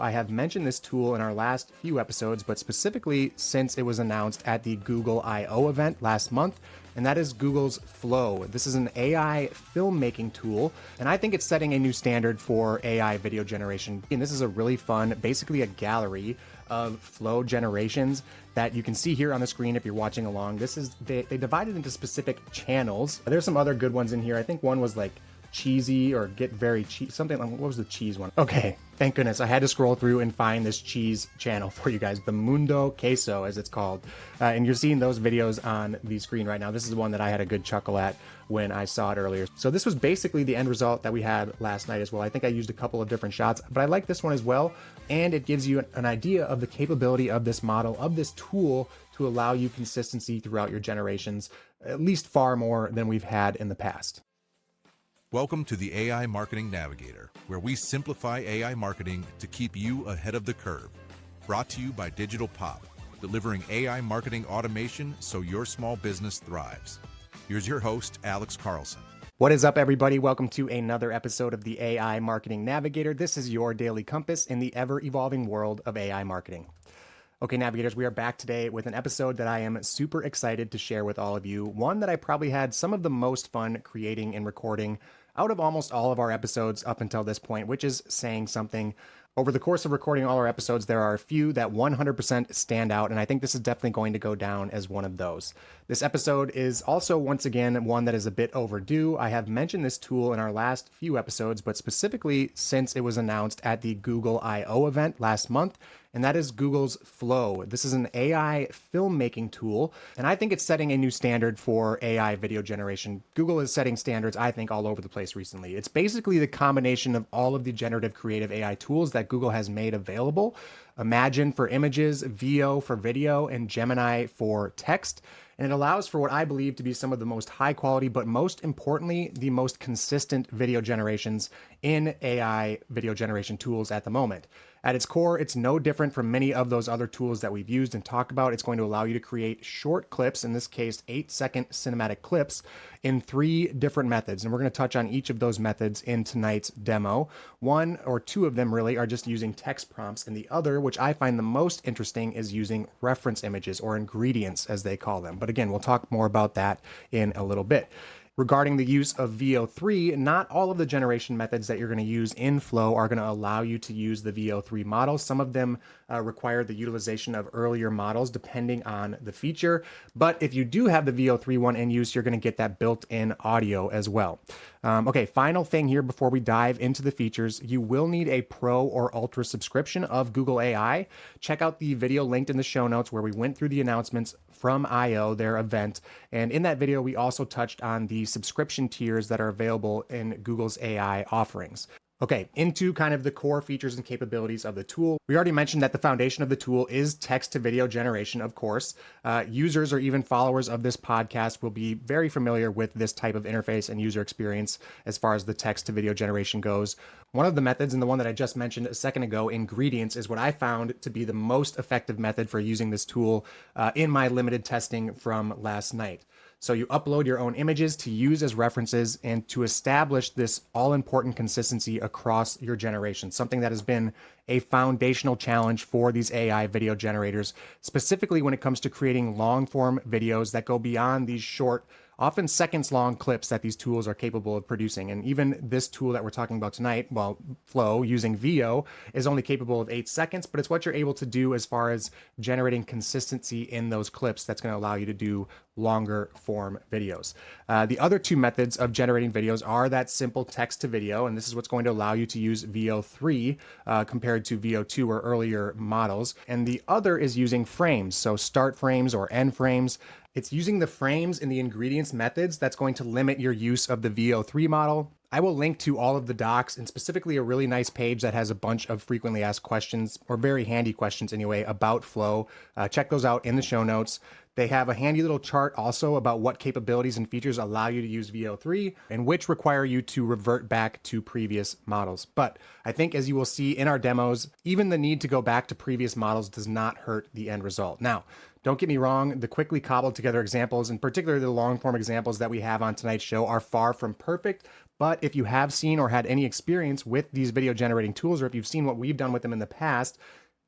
I have mentioned this tool in our last few episodes, but specifically since it was announced at the Google I/O event last month, and that is Google's Flow. This is an AI filmmaking tool, and I think it's setting a new standard for AI video generation. And this is a really fun, basically a gallery of flow generations that you can see here on the screen if you're watching along. They divided into specific channels. There's some other good ones in here. I think one was like cheesy or get very cheese, something like, what was the cheese one? Okay, thank goodness. I had to scroll through and find this cheese channel for you guys, the Mundo Queso as it's called. And you're seeing those videos on the screen right now. This is the one that I had a good chuckle at when I saw it earlier. So this was basically the end result that we had last night as well. I think I used a couple of different shots, but I like this one as well. And it gives you an idea of the capability of this model, of this tool to allow you consistency throughout your generations, at least far more than we've had in the past. Welcome to the AI Marketing Navigator, where we simplify AI marketing to keep you ahead of the curve. Brought to you by Digital Pop, delivering AI marketing automation so your small business thrives. Here's your host, Alex Carlson. What is up, everybody? Welcome to another episode of the AI Marketing Navigator. This is your daily compass in the ever-evolving world of AI marketing. Okay, Navigators, we are back today with an episode that I am super excited to share with all of you. One that I probably had some of the most fun creating and recording out of almost all of our episodes up until this point, which is saying something. Over the course of recording all our episodes, there are a few that 100% stand out, and I think this is definitely going to go down as one of those. This episode is also, once again, one that is a bit overdue. I have mentioned this tool in our last few episodes, but specifically since it was announced at the Google I/O event last month, and that is Google's Flow. This is an AI filmmaking tool, and I think it's setting a new standard for AI video generation. Google is setting standards, I think, all over the place recently. It's basically the combination of all of the generative creative AI tools that Google has made available. Imagen for images, VO for video, and Gemini for text. And it allows for what I believe to be some of the most high quality, but most importantly, the most consistent video generations in AI video generation tools at the moment. At its core, it's no different from many of those other tools that we've used and talked about. It's going to allow you to create short clips, in this case, 8-second cinematic clips, in 3 different methods. And we're going to touch on each of those methods in tonight's demo. 1 or 2 of them really are just using text prompts, and the other, which I find the most interesting, is using reference images or ingredients, as they call them. But again, we'll talk more about that in a little bit. Regarding the use of VO3, not all of the generation methods that you're going to use in Flow are going to allow you to use the VO3 model. Some of them require the utilization of earlier models depending on the feature. But if you do have the VO3 one in use, you're going to get that built-in audio as well. Okay, final thing here before we dive into the features, you will need a Pro or Ultra subscription of Google AI. Check out the video linked in the show notes where we went through the announcements from I/O, their event. And in that video, we also touched on the subscription tiers that are available in Google's AI offerings. Okay, into kind of the core features and capabilities of the tool. We already mentioned that the foundation of the tool is text to video generation, of course. Users or even followers of this podcast will be very familiar with this type of interface and user experience as far as the text to video generation goes. One of the methods, and the one that I just mentioned a second ago, ingredients, is what I found to be the most effective method for using this tool in my limited testing from last night. So you upload your own images to use as references and to establish this all-important consistency across your generation, something that has been a foundational challenge for these AI video generators, specifically when it comes to creating long-form videos that go beyond these short, often seconds-long clips that these tools are capable of producing. And even this tool that we're talking about tonight, well, Flow, using VO, is only capable of 8 seconds, but it's what you're able to do as far as generating consistency in those clips that's going to allow you to do longer form videos. The other 2 methods of generating videos are that simple text to video, and this is what's going to allow you to use VO3 compared to VO2 or earlier models. And the other is using frames, so start frames or end frames. It's using the frames in the ingredients methods that's going to limit your use of the VO3 model. I will link to all of the docs and specifically a really nice page that has a bunch of frequently asked questions, or very handy questions anyway, about Flow. Check those out in the show notes. They have a handy little chart also about what capabilities and features allow you to use VO3 and which require you to revert back to previous models. But I think, as you will see in our demos, even the need to go back to previous models does not hurt the end result. Now, don't get me wrong, the quickly cobbled together examples, and particularly the long form examples that we have on tonight's show, are far from perfect, But if you have seen or had any experience with these video generating tools, or if you've seen what we've done with them in the past,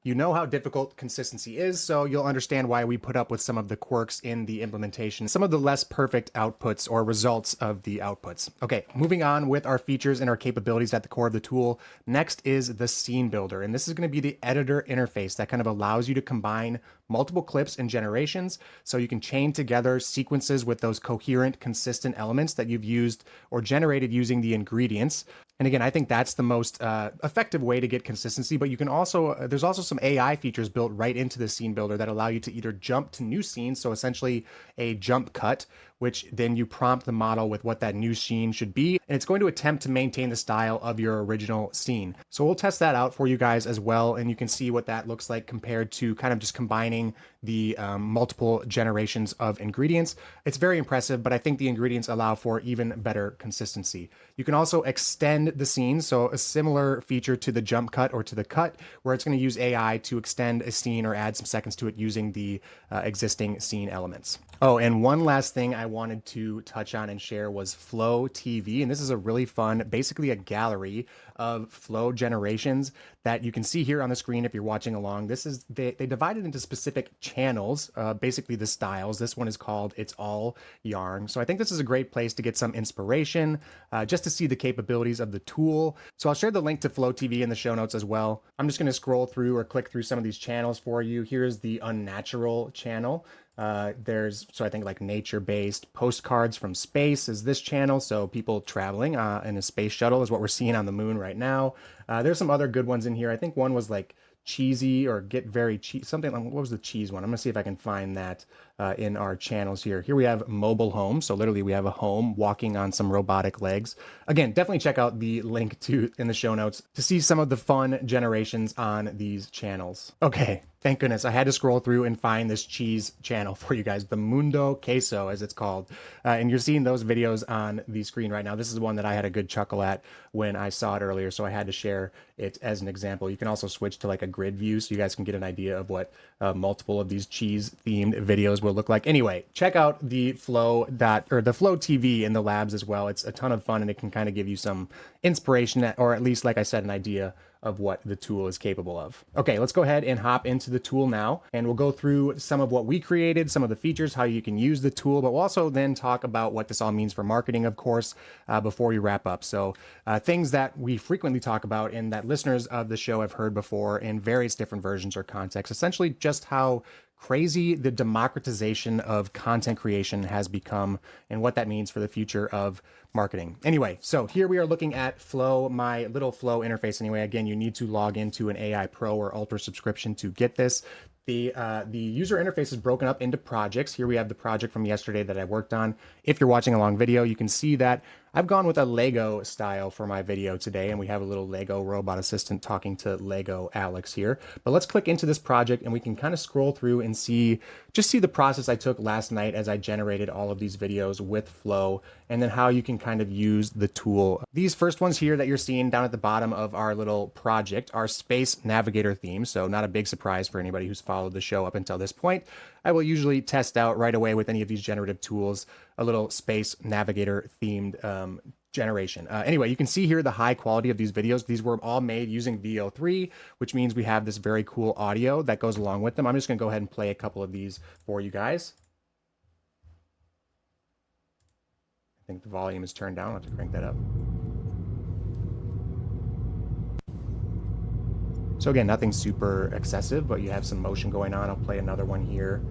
you know how difficult consistency is, so you'll understand why we put up with some of the quirks in the implementation, some of the less perfect outputs or results of the outputs. Okay, moving on with our features and our capabilities at the core of the tool. Next is the scene builder, and this is going to be the editor interface that kind of allows you to combine multiple clips and generations so you can chain together sequences with those coherent, consistent elements that you've used or generated using the ingredients. And again, I think that's the most effective way to get consistency, but you can also, there's also some AI features built right into the scene builder that allow you to either jump to new scenes, so essentially a jump cut, which then you prompt the model with what that new scene should be, and it's going to attempt to maintain the style of your original scene. So we'll test that out for you guys as well, and you can see what that looks like compared to kind of just combining the multiple generations of ingredients. It's very impressive, but I think the ingredients allow for even better consistency. You can also extend the scene, so a similar feature to the jump cut or to the cut, where it's going to use AI to extend a scene or add some seconds to it using the existing scene elements. Oh, and one last thing I wanted to touch on and share was Flow TV, and this is a really fun, basically a gallery of flow generations that you can see here on the screen if you're watching along. This is, they divide it into specific channels, basically the styles. This one is called It's All Yarn. So I think this is a great place to get some inspiration, just to see the capabilities of the tool. So I'll share the link to Flow TV in the show notes as well. I'm just going to scroll through or click through some of these channels for you. Here's the Unnatural channel. So I think like nature-based postcards from space is this channel. So people traveling in a space shuttle is what we're seeing on the moon right now. There's some other good ones in here. I think one was like cheesy or get very cheese, something like, what was the cheese one? I'm gonna see if I can find that in our channels here. Here we have mobile home. So literally we have a home walking on some robotic legs. Again, definitely check out the link to in the show notes to see some of the fun generations on these channels. Okay, thank goodness. I had to scroll through and find this cheese channel for you guys, the Mundo Queso as it's called. And you're seeing those videos on the screen right now. This is one that I had a good chuckle at when I saw it earlier, so I had to share it as an example. You can also switch to like a grid view so you guys can get an idea of what multiple of these cheese themed videos will look like. Anyway, check out the Flow TV in the labs as well. It's a ton of fun and it can kind of give you some inspiration, or at least, like I said, an idea of what the tool is capable of. Okay, let's go ahead and hop into the tool now, and we'll go through some of what we created, some of the features, how you can use the tool, but we'll also then talk about what this all means for marketing, of course, before we wrap up. So things that we frequently talk about and that listeners of the show have heard before in various different versions or contexts, essentially just how crazy the democratization of content creation has become and what that means for the future of marketing. Anyway, so here we are looking at Flow, my little Flow interface. Anyway, again, you need to log into an AI Pro or Ultra subscription to get this. The user interface is broken up into projects. Here we have the project from yesterday that I worked on. If you're watching a long video, you can see that I've gone with a Lego style for my video today, and we have a little Lego robot assistant talking to Lego Alex here. But let's click into this project and we can kind of scroll through and just see the process I took last night as I generated all of these videos with Flow, and then how you can kind of use the tool. These first ones here that you're seeing down at the bottom of our little project are Space Navigator themes, so not a big surprise for anybody who's followed the show up until this point. I will usually test out right away with any of these generative tools a little Space Navigator themed generation. Anyway, you can see here the high quality of these videos. These were all made using VO3, which means we have this very cool audio that goes along with them. I'm just gonna go ahead and play a couple of these for you guys. I think the volume is turned down. I'll have to crank that up. So again, nothing super excessive, but you have some motion going on. I'll play another one here.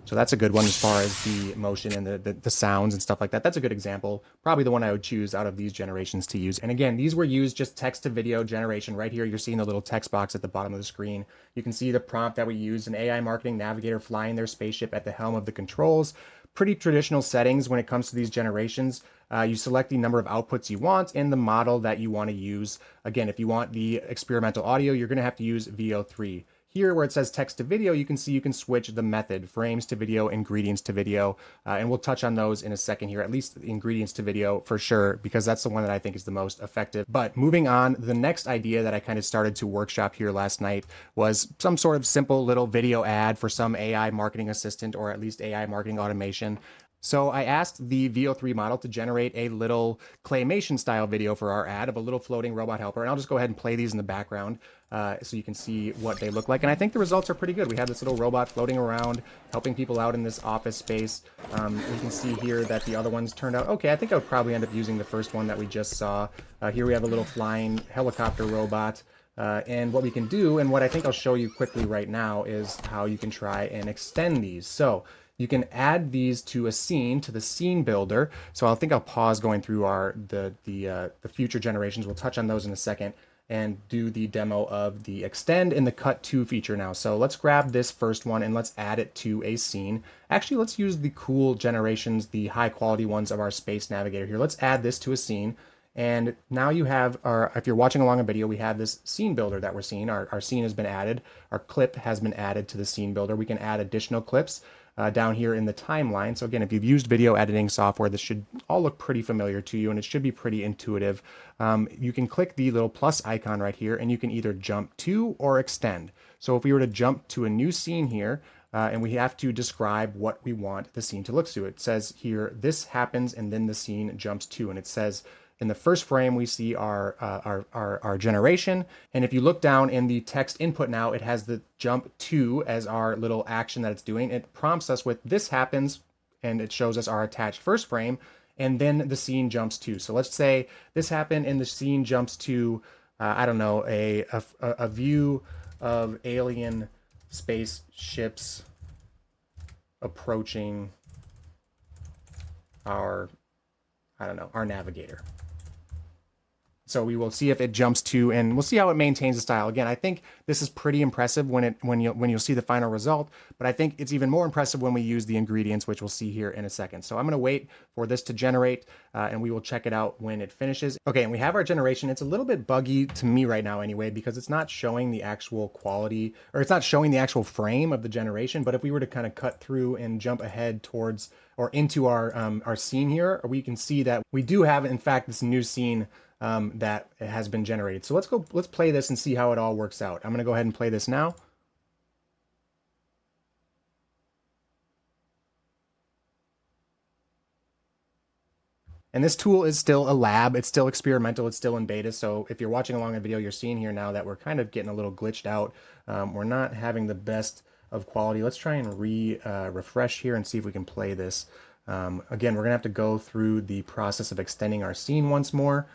So that's a good one as far as the motion and the sounds and stuff like that. That's a good example. Probably the one I would choose out of these generations to use. And again, these were used just text to video generation. Right here, you're seeing the little text box at the bottom of the screen. You can see the prompt that we used, an AI marketing navigator flying their spaceship at the helm of the controls. Pretty traditional settings when it comes to these generations. You select the number of outputs you want and the model that you want to use. Again, if you want the experimental audio, you're going to have to use VO3. here where it says text to video, you can see you can switch the method, frames to video, ingredients to video, and we'll touch on those in a second here, at least ingredients to video for sure, because that's the one that I think is the most effective. But moving on, the next idea that I kind of started to workshop here last night was some sort of simple little video ad for some AI marketing assistant, or at least AI marketing automation. So I asked the VO3 model to generate a little claymation style video for our ad of a little floating robot helper. And I'll just go ahead and play these in the background so you can see what they look like. And I think the results are pretty good. We have this little robot floating around, helping people out in this office space. You can see here that the other ones turned out okay. I think I would probably end up using the first one that we just saw. Here we have a little flying helicopter robot. And what we can do, and what I think I'll show you quickly right now, is how you can try and extend these. So you can add these to a scene, to the scene builder. So I think I'll pause going through the future generations. We'll touch on those in a second and do the demo of the extend and the cut to feature now. So let's grab this first one and let's add it to a scene. Actually, let's use the cool generations, the high quality ones of our space navigator here. Let's add this to a scene. And now you have our, if you're watching along a video, we have this scene builder that we're seeing. Our scene has been added. Our clip has been added to the scene builder. We can add additional clips down here in the timeline. So again, if you've used video editing software, this should all look pretty familiar to you, and it should be pretty intuitive. You can click the little plus icon right here, and you can either jump to or extend. So if we were to jump to a new scene here, and we have to describe what we want the scene to look to. It says here, this happens, and then the scene jumps to, and it says, in the first frame, we see our generation. And if you look down in the text input now, it has the jump to as our little action that it's doing. It prompts us with this happens, and it shows us our attached first frame, and then the scene jumps to. So let's say this happened and the scene jumps to, I don't know, a view of alien spaceships approaching our, I don't know, our navigator. So we will see if it jumps to, and we'll see how it maintains the style. Again, I think this is pretty impressive when you'll see the final result, but I think it's even more impressive when we use the ingredients, which we'll see here in a second. So I'm going to wait for this to generate, and we will check it out when it finishes. Okay, and we have our generation. It's a little bit buggy to me right now anyway, because it's not showing the actual quality, or it's not showing the actual frame of the generation. But if we were to kind of cut through and jump ahead towards or into our scene here, we can see that we do have, in fact, this new scene that has been generated. So let's play this and see how it all works out. I'm going to go ahead and play this now. And this tool is still a lab. It's still experimental. It's still in beta. So if you're watching along a video, you're seeing here now that we're kind of getting a little glitched out. We're not having the best of quality. Let's try and refresh here and see if we can play this. Again, we're going to have to go through the process of extending our scene once more.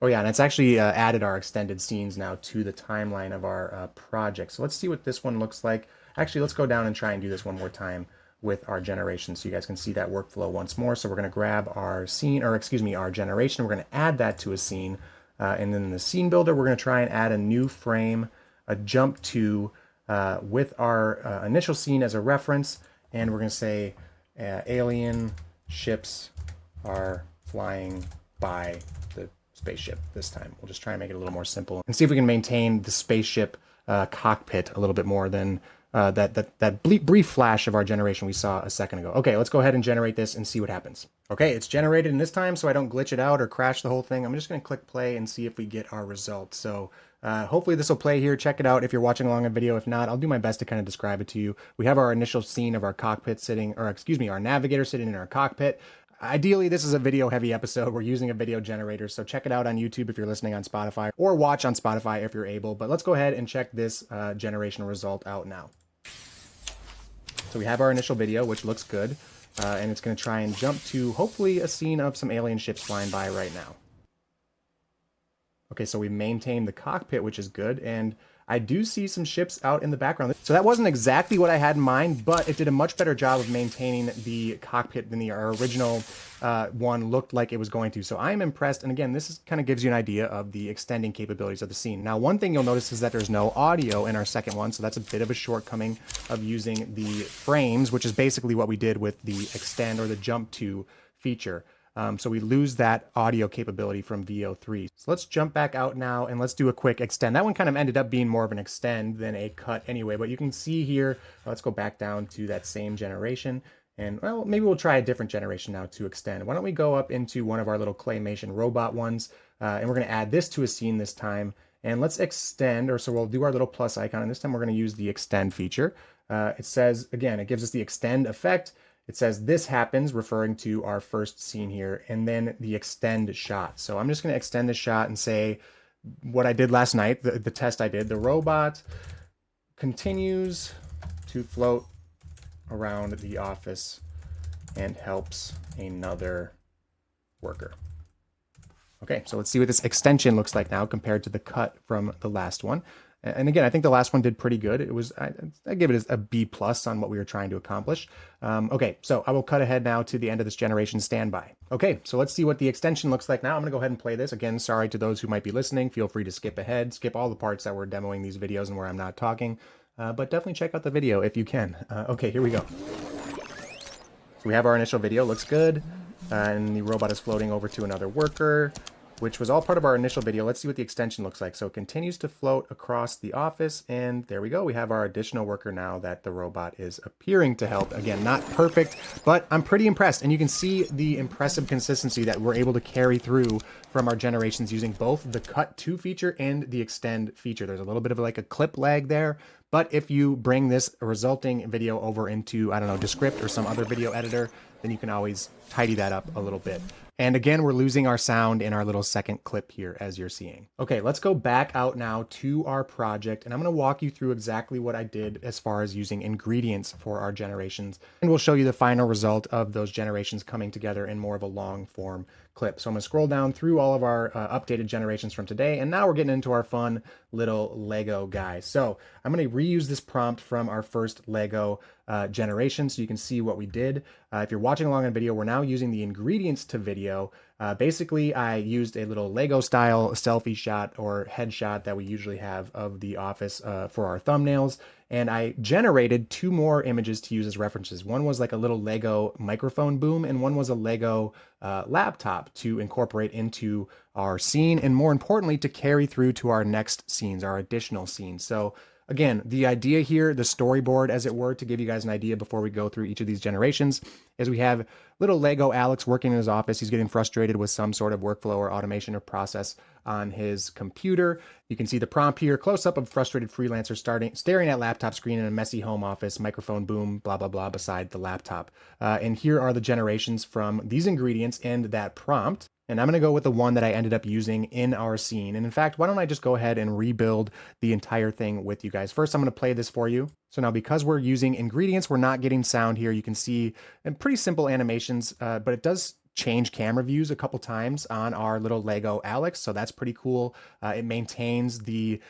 Oh yeah, and it's actually added our extended scenes now to the timeline of our project. So let's see what this one looks like. Actually, let's go down and try and do this one more time with our generation so you guys can see that workflow once more. So we're going to grab our scene, or excuse me, our generation. We're going to add that to a scene. And then in the scene builder, we're going to try and add a new frame, a jump to with our initial scene as a reference. And we're going to say alien ships are flying by the spaceship this time. We'll just try and make it a little more simple and see if we can maintain the spaceship cockpit a little bit more than that brief flash of our generation we saw a second ago. Okay, let's go ahead and generate this and see what happens. Okay, it's generated in this time, so I don't glitch it out or crash the whole thing. I'm just going to click play and see if we get our results. So hopefully this will play here. Check it out if you're watching along a video. If not, I'll do my best to kind of describe it to you. We have our initial scene of our cockpit sitting, or excuse me, our navigator sitting in our cockpit. Ideally, this is a video-heavy episode. We're using a video generator, so check it out on YouTube if you're listening on Spotify, or watch on Spotify if you're able. But let's go ahead and check this generation result out now. So we have our initial video, which looks good, and it's going to try and jump to, hopefully, a scene of some alien ships flying by right now. Okay, so we maintained the cockpit, which is good, and I do see some ships out in the background. So that wasn't exactly what I had in mind, but it did a much better job of maintaining the cockpit than our original one looked like it was going to. So I'm impressed. And again, this kind of gives you an idea of the extending capabilities of the scene. Now, one thing you'll notice is that there's no audio in our second one. So that's a bit of a shortcoming of using the frames, which is basically what we did with the extend or the jump to feature. So we lose that audio capability from VO3. So let's jump back out now and let's do a quick extend. That one kind of ended up being more of an extend than a cut anyway, but you can see here, let's go back down to that same generation. And well, maybe we'll try a different generation now to extend. Why don't we go up into one of our little claymation robot ones, and we're going to add this to a scene this time. And let's extend, or so we'll do our little plus icon, and this time we're going to use the extend feature. It says, again, it gives us the extend effect. It says this happens, referring to our first scene here, and then the extend shot. So I'm just going to extend the shot and say what I did last night, the test I did. The robot continues to float around the office and helps another worker. Okay, so let's see what this extension looks like now compared to the cut from the last one. And again, I think the last one did pretty good. It was, I give it a B plus on what we were trying to accomplish. Okay, so I will cut ahead now to the end of this generation standby. Okay, so let's see what the extension looks like now. I'm gonna go ahead and play this. Again, sorry to those who might be listening. Feel free to skip ahead, skip all the parts that we're demoing these videos and where I'm not talking. But definitely check out the video if you can. Okay, here we go. So we have our initial video, looks good. And the robot is floating over to another worker, which was all part of our initial video. Let's see what the extension looks like. So it continues to float across the office, and there we go. We have our additional worker now that the robot is appearing to help. Again, not perfect, but I'm pretty impressed. And you can see the impressive consistency that we're able to carry through from our generations using both the cut to feature and the extend feature. There's a little bit of like a clip lag there, but if you bring this resulting video over into, I don't know, Descript or some other video editor, then you can always tidy that up a little bit. And again, we're losing our sound in our little second clip here, as you're seeing. Okay, let's go back out now to our project, and I'm gonna walk you through exactly what I did as far as using ingredients for our generations. And we'll show you the final result of those generations coming together in more of a long form clip. So I'm gonna scroll down through all of our updated generations from today, and now we're getting into our fun little Lego guy. So I'm gonna reuse this prompt from our first Lego generation so you can see what we did. If you're watching along on video, we're now using the ingredients to video. Basically, I used a little Lego style selfie shot or headshot that we usually have of the office for our thumbnails. And I generated two more images to use as references. One was like a little Lego microphone boom, and one was a Lego laptop to incorporate into our scene, and more importantly, to carry through to our next scenes, our additional scenes. So again, the idea here, the storyboard, as it were, to give you guys an idea before we go through each of these generations, is we have little Lego Alex working in his office. He's getting frustrated with some sort of workflow or automation or process on his computer. You can see the prompt here, close up of frustrated freelancer staring at laptop screen in a messy home office, microphone boom, blah, blah, blah, beside the laptop. And here are the generations from these ingredients and that prompt. And I'm going to go with the one that I ended up using in our scene. And in fact, why don't I just go ahead and rebuild the entire thing with you guys. First, I'm going to play this for you. So now because we're using ingredients, we're not getting sound here. You can see pretty simple animations, but it does change camera views a couple times on our little Lego Alex. So that's pretty cool. It maintains the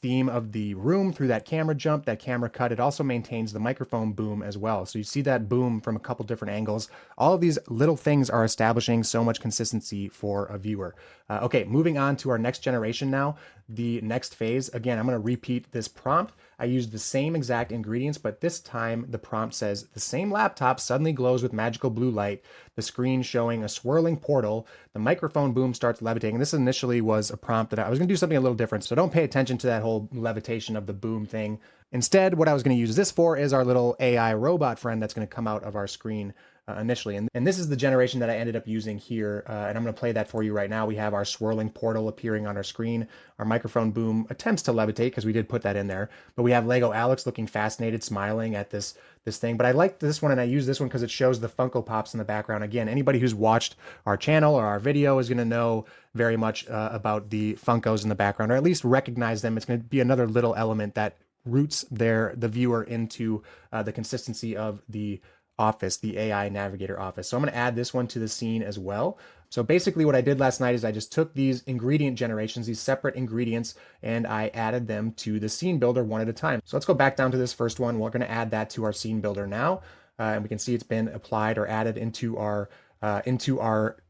theme of the room through that camera jump, that camera cut. It also maintains the microphone boom as well. So you see that boom from a couple different angles. All of these little things are establishing so much consistency for a viewer. Okay, moving on to our next generation now. The next phase, again, I'm going to repeat this prompt. I used the same exact ingredients, but this time the prompt says the same laptop suddenly glows with magical blue light, the screen showing a swirling portal, the microphone boom starts levitating. And this initially was a prompt that I was going to do something a little different, so don't pay attention to that whole levitation of the boom thing. Instead, what I was going to use this for is our little AI robot friend that's going to come out of our screen initially. And this is the generation that I ended up using here. And I'm going to play that for you right now. We have our swirling portal appearing on our screen. Our microphone boom attempts to levitate because we did put that in there. But we have Lego Alex looking fascinated, smiling at this thing. But I like this one, and I use this one because it shows the Funko Pops in the background. Again, anybody who's watched our channel or our video is going to know very much about the Funkos in the background, or at least recognize them. It's going to be another little element that roots the viewer into the consistency of the office, the AI navigator office. So I'm going to add this one to the scene as well. So basically what I did last night is I just took these ingredient generations, these separate ingredients, and I added them to the scene builder one at a time. So let's go back down to this first one. We're going to add that to our scene builder now. And we can see it's been applied or added into our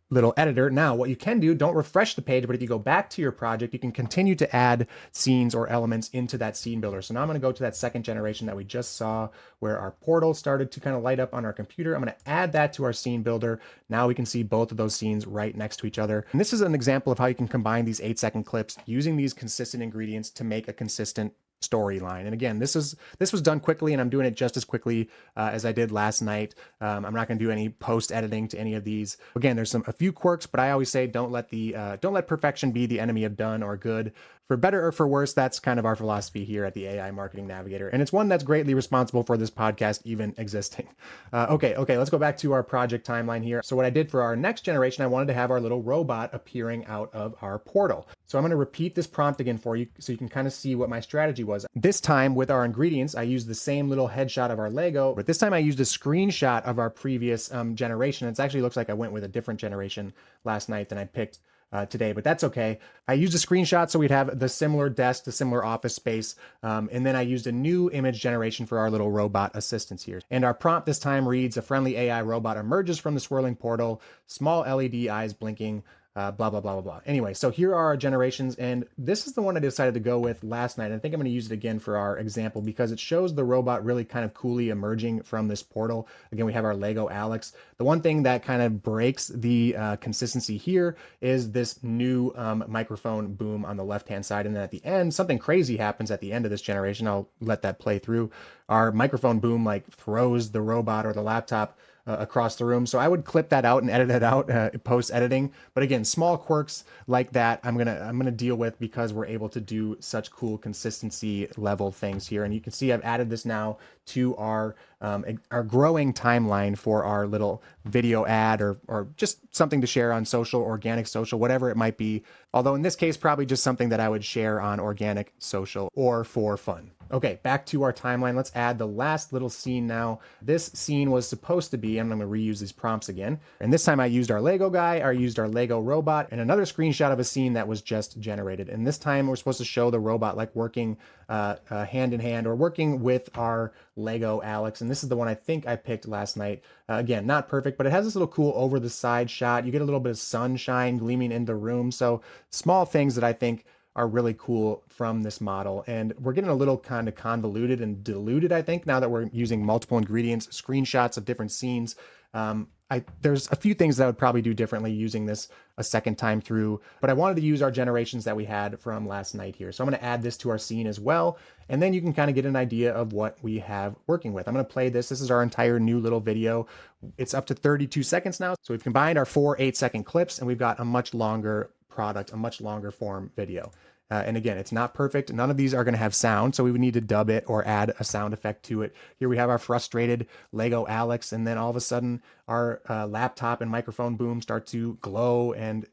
little editor. Now, what you can do, don't refresh the page, but if you go back to your project, you can continue to add scenes or elements into that scene builder. So now I'm going to go to that second generation that we just saw where our portal started to kind of light up on our computer. I'm going to add that to our scene builder. Now we can see both of those scenes right next to each other. And this is an example of how you can combine these 8-second clips using these consistent ingredients to make a consistent storyline. And again, this was done quickly, and I'm doing it just as quickly as I did last night. I'm not going to do any post editing to any of these. Again, there's a few quirks, but I always say don't let perfection be the enemy of done or good. For better or for worse, that's kind of our philosophy here at the AI Marketing Navigator. And it's one that's greatly responsible for this podcast even existing. Okay, let's go back to our project timeline here. So what I did for our next generation, I wanted to have our little robot appearing out of our portal. So I'm going to repeat this prompt again for you so you can kind of see what my strategy was. This time with our ingredients, I used the same little headshot of our Lego, but this time I used a screenshot of our previous generation. It actually looks like I went with a different generation last night than I picked today, but that's okay. I used a screenshot so we'd have the similar desk, the similar office space, and then I used a new image generation for our little robot assistants here. And our prompt this time reads, a friendly AI robot emerges from the swirling portal, small LED eyes blinking, blah, blah, blah, blah, blah. Anyway, so here are our generations, and this is the one I decided to go with last night. I think I'm going to use it again for our example because it shows the robot really kind of coolly emerging from this portal. Again, we have our Lego Alex. The one thing that kind of breaks the consistency here is this new microphone boom on the left-hand side. And then at the end, something crazy happens at the end of this generation. I'll let that play through. Our microphone boom like throws the robot or the laptop across the room. So I would clip that out and edit it out post editing. But again, small quirks like that I'm gonna deal with because we're able to do such cool consistency level things here. And you can see I've added this now to our growing timeline for our little video ad or just something to share on social, organic social, whatever it might be. Although in this case, probably just something that I would share on organic social or for fun. Okay, back to our timeline. Let's add the last little scene now. This scene was supposed to be, and I'm going to reuse these prompts again. And this time I used our Lego guy, I used our Lego robot, and another screenshot of a scene that was just generated. And this time we're supposed to show the robot like working hand in hand or working with our Lego Alex. And this is the one I think I picked last night. Again, not perfect, but it has this little cool over the side shot. You get a little bit of sunshine gleaming in the room. So small things that I think are really cool from this model. And we're getting a little kind of convoluted and diluted, I think, now that we're using multiple ingredients, screenshots of different scenes. There's a few things that I would probably do differently using this a second time through, but I wanted to use our generations that we had from last night here. So I'm going to add this to our scene as well. And then you can kind of get an idea of what we have working with. I'm going to play this. This is our entire new little video. It's up to 32 seconds now. So we've combined our 4 8-second clips and we've got a much longer product, a much longer form video. And again, it's not perfect. None of these are going to have sound, so we would need to dub it or add a sound effect to it. Here we have our frustrated Lego Alex, and then all of a sudden our laptop and microphone boom start to glow. And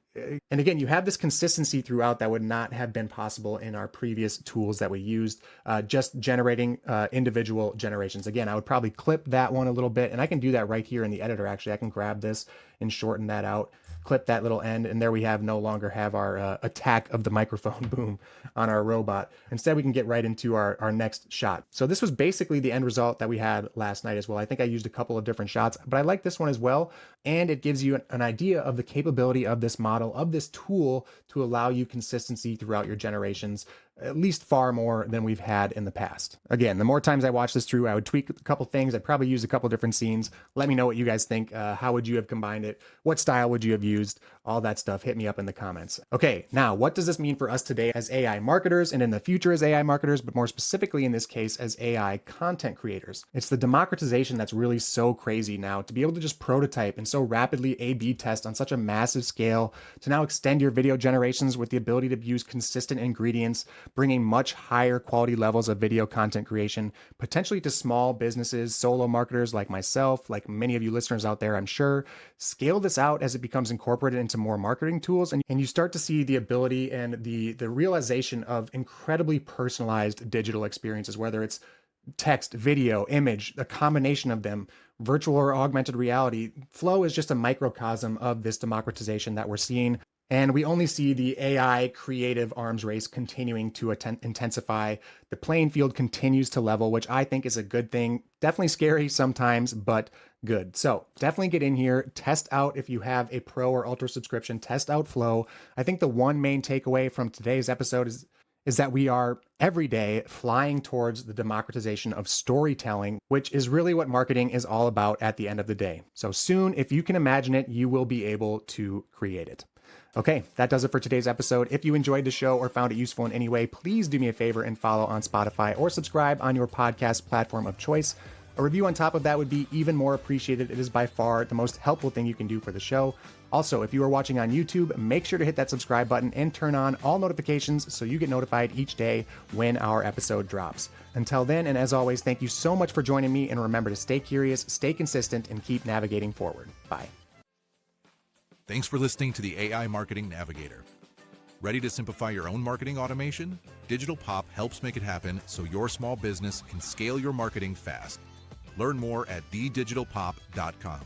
again, you have this consistency throughout that would not have been possible in our previous tools that we used, just generating individual generations. Again, I would probably clip that one a little bit, and I can do that right here in the editor. Actually, I can grab this and shorten that out, clip that little end, and there we have no longer have our attack of the microphone boom on our robot. Instead, we can get right into our next shot. So this was basically the end result that we had last night as well. I think I used a couple of different shots, but I like this one as well. And it gives you an idea of the capability of this model, of this tool to allow you consistency throughout your generations, at least far more than we've had in the past. Again, the more times I watch this through, I would tweak a couple things. I'd probably use a couple different scenes. Let me know what you guys think. How would you have combined it? What style would you have used? All that stuff, hit me up in the comments. Okay, now what does this mean for us today as AI marketers and in the future as AI marketers, but more specifically in this case as AI content creators? It's the democratization that's really so crazy now to be able to just prototype and so rapidly A/B test on such a massive scale, to now extend your video generations with the ability to use consistent ingredients, bringing much higher quality levels of video content creation, potentially to small businesses, solo marketers like myself, like many of you listeners out there, I'm sure. Scale this out as it becomes incorporated into more marketing tools, and you start to see the ability and the realization of incredibly personalized digital experiences, whether it's text, video, image, a combination of them, virtual or augmented reality. Flow is just a microcosm of this democratization that we're seeing. And we only see the AI creative arms race continuing to intensify. The playing field continues to level, which I think is a good thing. Definitely scary sometimes, but good. So definitely get in here, test out if you have a pro or ultra subscription, test out Flow. I think the one main takeaway from today's episode is that we are every day flying towards the democratization of storytelling, which is really what marketing is all about at the end of the day. So soon, if you can imagine it, you will be able to create it. Okay, that does it for today's episode. If you enjoyed the show or found it useful in any way, please do me a favor and follow on Spotify or subscribe on your podcast platform of choice. A review on top of that would be even more appreciated. It is by far the most helpful thing you can do for the show. Also, if you are watching on YouTube, make sure to hit that subscribe button and turn on all notifications so you get notified each day when our episode drops. Until then, and as always, thank you so much for joining me, and remember to stay curious, stay consistent, and keep navigating forward. Bye. Thanks for listening to the AI Marketing Navigator. Ready to simplify your own marketing automation? Digital Pop helps make it happen so your small business can scale your marketing fast. Learn more at thedigitalpop.com.